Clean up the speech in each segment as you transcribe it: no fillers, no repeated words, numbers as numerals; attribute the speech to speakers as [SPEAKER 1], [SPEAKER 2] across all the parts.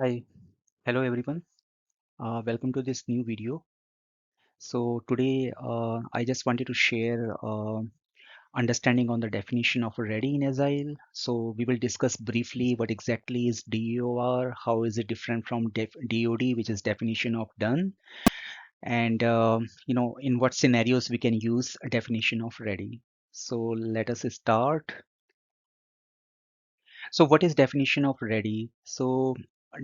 [SPEAKER 1] Hi, hello everyone. Welcome to this new video. So today I just wanted to share understanding on the definition of ready in Agile. So we will discuss briefly what exactly is DOR, how is it different from DoD, which is definition of done, and in what scenarios we can use a definition of ready. So let us start. So what is definition of ready? So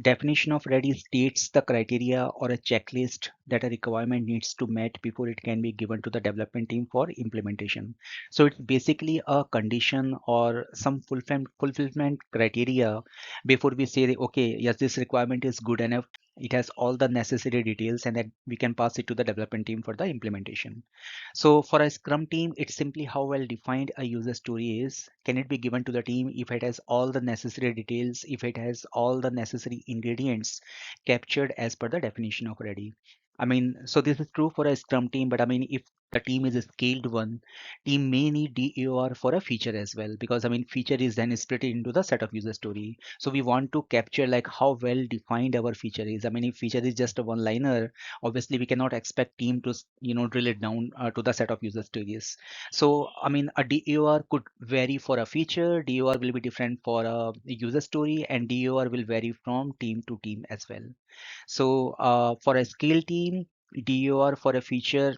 [SPEAKER 1] definition of ready states the criteria or a checklist that a requirement needs to meet before it can be given to the development team for implementation. So it's basically a condition or some fulfillment criteria before we say, okay, yes, this requirement is good enough. It has all the necessary details and then we can pass it to the development team for the implementation. So for a Scrum team, it's simply how well defined a user story is. Can it be given to the team if it has all the necessary details, if it has all the necessary ingredients captured as per the definition of ready? I mean, so this is true for a Scrum team, but I mean, if the team is a scaled one, team may need DOR for a feature as well, because I mean, feature is then split into the set of user story. So we want to capture like how well defined our feature is. I mean, if feature is just a one liner, obviously we cannot expect team to drill it down to the set of user stories. So I mean a DOR could vary for a feature, DOR will be different for a user story, and DOR will vary from team to team as well. So for a scale team, DOR for a feature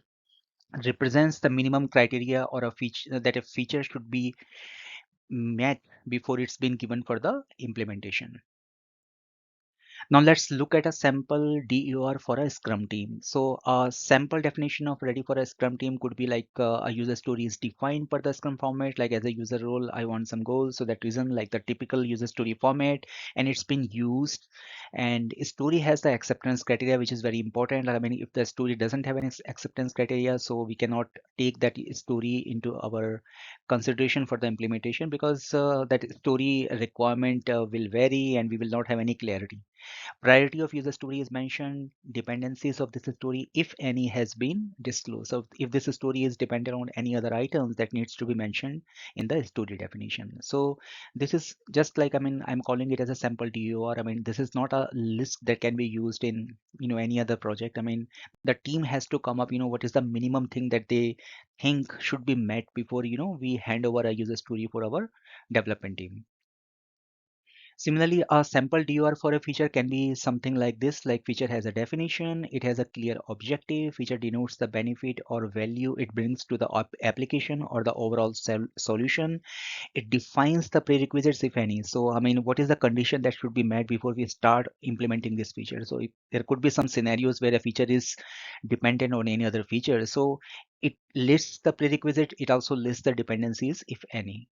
[SPEAKER 1] represents the minimum criteria or a feature that a feature should be met before it's been given for the implementation. Now let's look at a sample DER for a Scrum team. So a sample definition of ready for a Scrum team could be like a user story is defined per the Scrum format, like as a user role, I want some goals. So that reason like the typical user story format, and it's been used. And story has the acceptance criteria, which is very important. Like, I mean, if the story doesn't have any acceptance criteria, so we cannot take that story into our consideration for the implementation because that story requirement will vary and we will not have any clarity. Priority of user story is mentioned. Dependencies of this story, if any, has been disclosed. So if this story is dependent on any other items, that needs to be mentioned in the story definition. So this is just like, I mean, I'm calling it as a sample DOR. I mean, this is not a list that can be used in, any other project. I mean, the team has to come up, what is the minimum thing that they think should be met before, we hand over a user story for our development team. Similarly, a sample DOR for a feature can be something like this, like feature has a definition, it has a clear objective, feature denotes the benefit or value it brings to the application or the overall solution. It defines the prerequisites, if any. So, I mean, what is the condition that should be met before we start implementing this feature? So if there could be some scenarios where a feature is dependent on any other feature. So it lists the prerequisite, it also lists the dependencies, if any.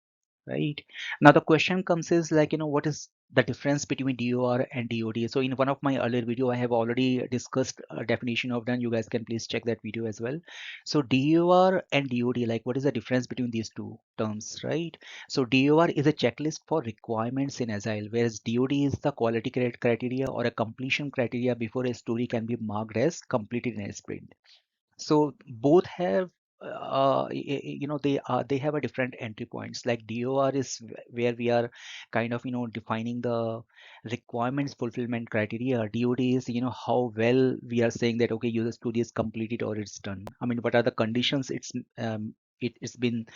[SPEAKER 1] Right. Now the question comes is like, what is the difference between DOR and DoD? So in one of my earlier video, I have already discussed a definition of done. You guys can please check that video as well. So DOR and DoD, like what is the difference between these two terms, right? So DOR is a checklist for requirements in Agile, whereas DoD is the quality criteria or a completion criteria before a story can be marked as completed in a sprint. So both have they have a different entry points. Like DOR is where we are kind of defining the requirements fulfillment criteria. DoD is how well we are saying that okay, user story is completed or it's done. I mean, what are the conditions it's been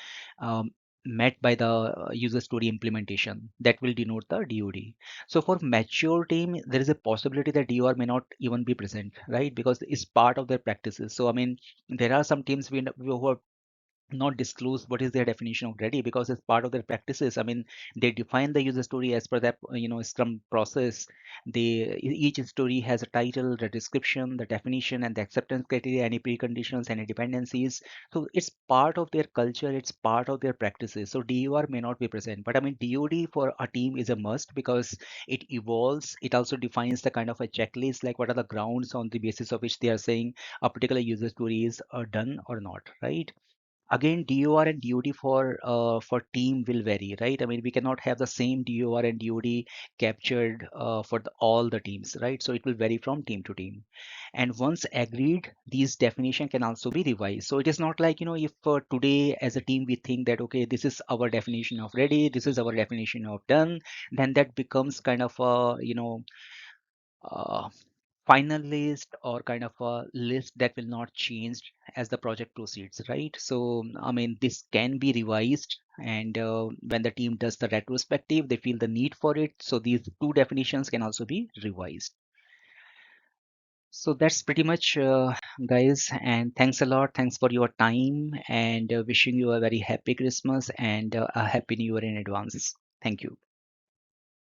[SPEAKER 1] um, met by the user story implementation, that will denote the DoD. So for mature team, there is a possibility that DOR may not even be present, right? Because it's part of their practices. So I mean, there are some teams who have not disclose what is their definition of ready because it's part of their practices. I mean, they define the user story as per that Scrum process. Each story has a title, the description, the definition, and the acceptance criteria, any preconditions, any dependencies. So it's part of their culture, it's part of their practices. So DOR may not be present, but I mean DoD for a team is a must because it evolves. It also defines the kind of a checklist, like what are the grounds on the basis of which they are saying a particular user story is done or not, right? Again, DOR and DoD for team will vary, right? I mean, we cannot have the same DOR and DoD captured for all the teams, right? So it will vary from team to team. And once agreed, these definition can also be revised. So it is not like, if today as a team we think that, okay, this is our definition of ready, this is our definition of done, then that becomes kind of, uh, final list or kind of a list that will not change as the project proceeds, right? So, I mean, this can be revised, and when the team does the retrospective, they feel the need for it. So these two definitions can also be revised. So that's pretty much, guys. And thanks a lot. Thanks for your time, and wishing you a very happy Christmas and a happy New Year in advance. Thank you.